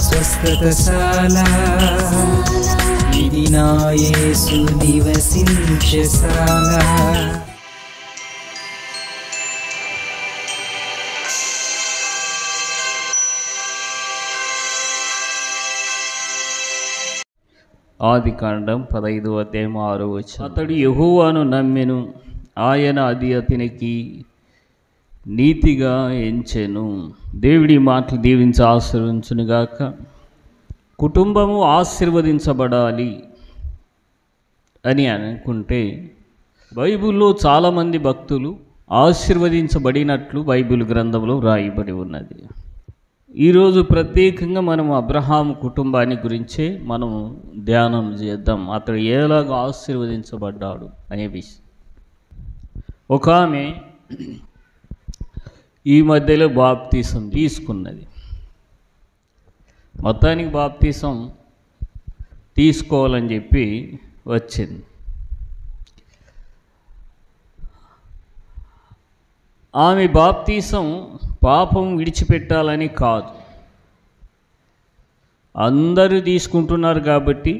స్వస్థతశాల ఇది నా యేసు నివసించశాల. ఆదికాండం 15:6. అతడు యెహోవాను నమ్మెను, ఆయన అది అతనికి నీతిగా ఎంచెను. దేవుడి మాటలు దీవించి ఆశీర్వదించునుగాక. కుటుంబము ఆశీర్వదించబడాలి అని అనుకుంటే బైబిల్లో చాలామంది భక్తులు ఆశీర్వదించబడినట్లు బైబిల్ గ్రంథంలో వ్రాయబడి ఉన్నది. ఈరోజు ప్రత్యేకంగా మనం అబ్రహాము కుటుంబాన్ని గురించే మనం ధ్యానం చేద్దాం. అతడు ఎలాగ ఆశీర్వదించబడ్డాడు అనే విషయం. ఒక ఆమె ఈ మధ్యలో బాప్తీసం తీసుకున్నది. మొత్తానికి బాప్తీసం తీసుకోవాలని చెప్పి వచ్చింది. ఆమె బాప్తీసం పాపం విడిచిపెట్టాలని కాదు, అందరూ తీసుకుంటున్నారు కాబట్టి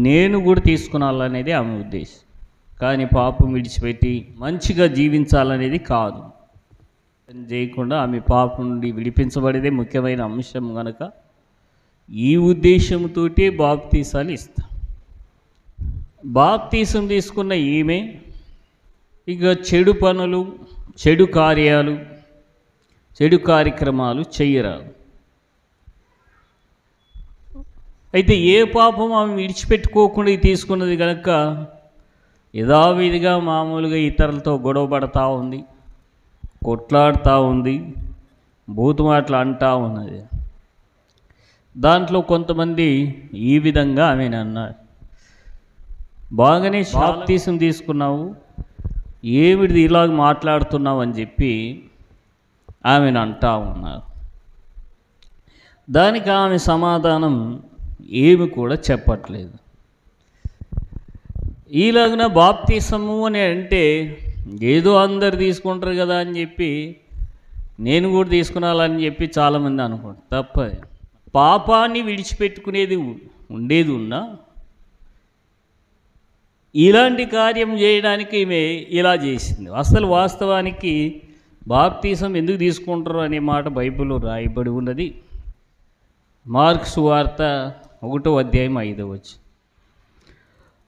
నేను కూడా తీసుకున్నాలనేది ఆమె ఉద్దేశం. కానీ పాపం విడిచిపెట్టి మంచిగా జీవించాలనేది కాదు. చేయకుండా ఆమె పాపం నుండి విడిపించబడేదే ముఖ్యమైన అంశం కనుక ఈ ఉద్దేశంతో బాప్తీసాలు ఇస్తాం. బాప్తీసం తీసుకున్న ఈమె ఇక చెడు పనులు, చెడు కార్యాలు, చెడు కార్యక్రమాలు చెయ్యరాదు. అయితే ఏ పాపం ఆమె విడిచిపెట్టుకోకుండా తీసుకున్నది కనుక యథావిధిగా మామూలుగా ఇతరులతో గొడవ పడతా ఉంది, కొట్లాడుతూ ఉంది, బూతుమాటలు అంటూ ఉన్నది. దాంట్లో కొంతమంది ఈ విధంగా ఆమెను అన్నారు, బాగానే బాప్తీసం తీసుకున్నావు, ఏమిటిది ఇలాగ మాట్లాడుతున్నావు అని చెప్పి ఆమెను అంటా ఉన్నారు. దానికి ఆమె సమాధానం ఏమి కూడా చెప్పట్లేదు. ఈలాగిన బాప్తీసము అని అంటే ఏదో అందరు తీసుకుంటారు కదా అని చెప్పి నేను కూడా తీసుకున్నాలని చెప్పి చాలామంది అనుకుంటారు. తప్పది. పాపాన్ని విడిచిపెట్టుకునేది ఉండేది ఉన్నా ఇలాంటి కార్యం చేయడానికి ఈమె ఇలా చేసింది. అసలు వాస్తవానికి బాప్తీసం ఎందుకు తీసుకుంటారు అనే మాట బైబిల్లో రాయబడి ఉన్నది. మార్కు సువార్త 1:5.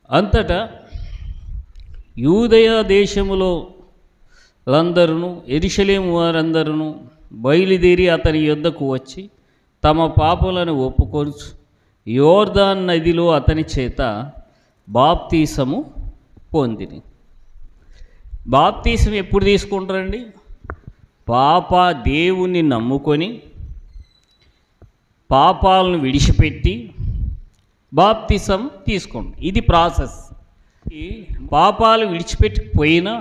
అంతటా యూదయ దేశములో లందరూ యెరూషలేము వారందరూ బయలుదేరి అతని యొద్దకు వచ్చి తమ పాపలను ఒప్పుకొని యోర్దాను నదిలో అతని చేత బాప్తీసము పొందిని. బాప్తీసం ఎప్పుడు తీసుకుంటారండి? దేవుణ్ణి నమ్ముకొని పాపాలను విడిచిపెట్టి బాప్తీసం తీసుకోండి. ఇది ప్రాసెస్. ఈ పాపాలు విడిచిపెట్టిపోయినా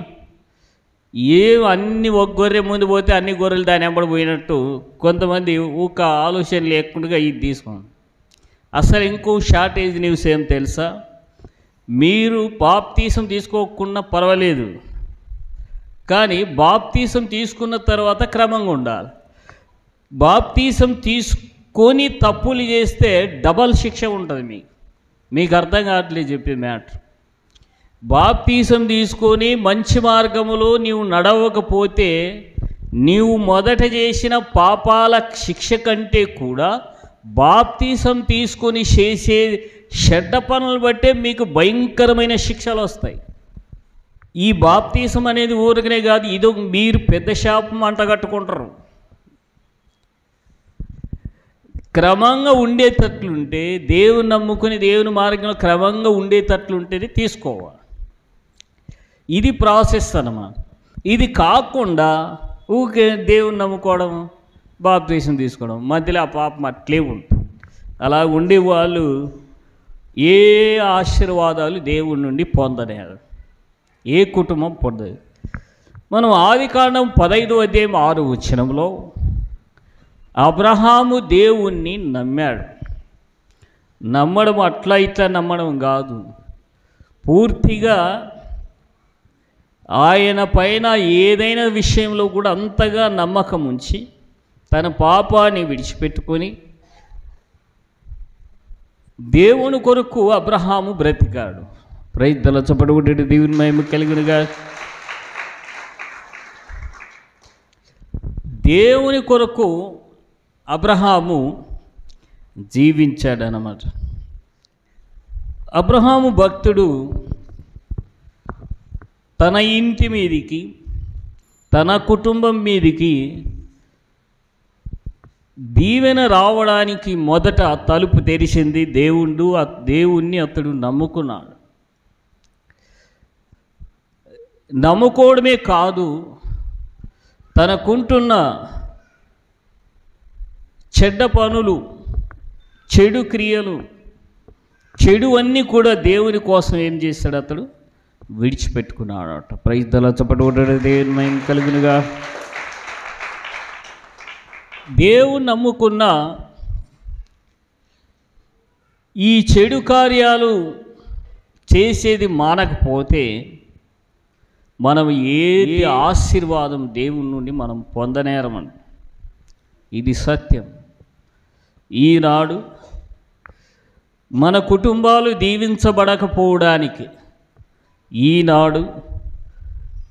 అన్ని ఒక గొర్రె ముందు పోతే అన్ని గొర్రెలు దాని వెంబడి పోయినట్టు కొంతమంది ఊక ఆలోచన లేకుండా ఇది తీసుకోండి. అసలు ఇంకో షార్టేజ్ న్యూస్ ఏం తెలుసా? మీరు బాప్తీసం తీసుకోకుండా పర్వాలేదు, కానీ బాప్తీసం తీసుకున్న తర్వాత క్రమంగా ఉండాలి. బాప్తీసం తీసుకొని తప్పులు చేస్తే డబల్ శిక్ష ఉంటుంది. మీకు అర్థం కావట్లేదు చెప్పే మ్యాటర్. బాప్తీసం తీసుకొని మంచి మార్గములో నీవు నడవకపోతే నీవు మొదట చేసిన పాపాల శిక్ష కంటే కూడా బాప్తీసం తీసుకొని చేసే చెడ్డ పనులు బట్టే మీకు భయంకరమైన శిక్షలు వస్తాయి. ఈ బాప్తీసం అనేది ఊరికనే కాదు, ఇది మీరు పెద్ద శాపం అంటగట్టుకుంటారు. క్రమంగా ఉండేటట్లుంటే, దేవుని నమ్ముకుని దేవుని మార్గంలో క్రమంగా ఉండేటట్లుంటేనే తీసుకోవాలి. ఇది ప్రాసెస్ అన్నమాట. ఇది కాకుండా ఊకే దేవుని నమ్ముకోవడం, బాప్తీసం తీసుకోవడం, మధ్యలో ఆ పాపం అట్లే ఉంటుంది. అలా ఉండే వాళ్ళు ఏ ఆశీర్వాదాలు దేవుడి నుండి పొందలేరు, ఏ కుటుంబం పొందదు. మనం ఆదికాండం 15:6 అబ్రహాము దేవుణ్ణి నమ్మాడు. నమ్మడం అట్లా ఇట్లా నమ్మడం కాదు, పూర్తిగా ఆయన పైన ఏదైనా విషయంలో కూడా అంతగా నమ్మకం ఉంచి తన పాపాన్ని విడిచిపెట్టుకొని దేవుని కొరకు అబ్రహాము బ్రతికాడు. ప్రైజ్దల చప్పటి దేవుని మహిమ కలిగినగా. దేవుని కొరకు అబ్రహాము జీవించాడనమాట. అబ్రహాము భక్తుడు తన ఇంటి మీదికి, తన కుటుంబం మీదికి దీవెన రావడానికి మొదట తలుపు తెరిచింది దేవుణ్ణి అతడు నమ్ముకున్నాడు. నమ్ముకోవడమే కాదు, తనకుంటున్న చెడ్డ పనులు, చెడు క్రియలు, చెడు అన్నీ కూడా దేవుని కోసం ఏం చేశాడు? అతడు విడిచిపెట్టుకున్నాడట. ప్రైజ్దల చప్పటి దేవుని మహిమ కలుగునుగా. దేవుని నమ్ముకున్న ఈ చెడు కార్యాలు చేసేది మానకపోతే మనం ఏది ఆశీర్వాదం దేవుని నుండి మనం పొందనేరమండి. ఇది సత్యం. ఈనాడు మన కుటుంబాలు దీవించబడకపోవడానికి, ఈనాడు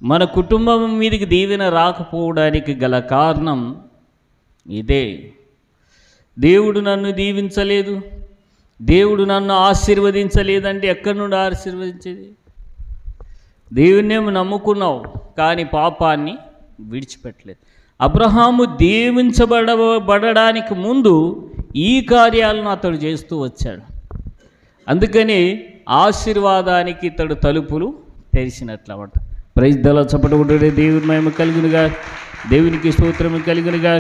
మన కుటుంబం మీదకి దీవెన రాకపోవడానికి గల కారణం ఇదే. దేవుడు నన్ను దీవించలేదు, దేవుడు నన్ను ఆశీర్వదించలేదంటే ఎక్కడి నుండి ఆశీర్వదించేది? దేవుణ్ణేమో నమ్ముకున్నావు కానీ పాపాన్ని విడిచిపెట్టలేదు. అబ్రహాము దీవించబడడానికి ముందు ఈ కార్యాలను అతడు చేస్తూ వచ్చాడు. అందుకని ఆశీర్వాదానికి ఇతడు తలుపులు తెరిచినట్లమాట. ప్రైజ్దల చప్పటి దేవుని మహిమ కలుగునుగా. దేవునికి స్తోత్రము కలుగునుగా.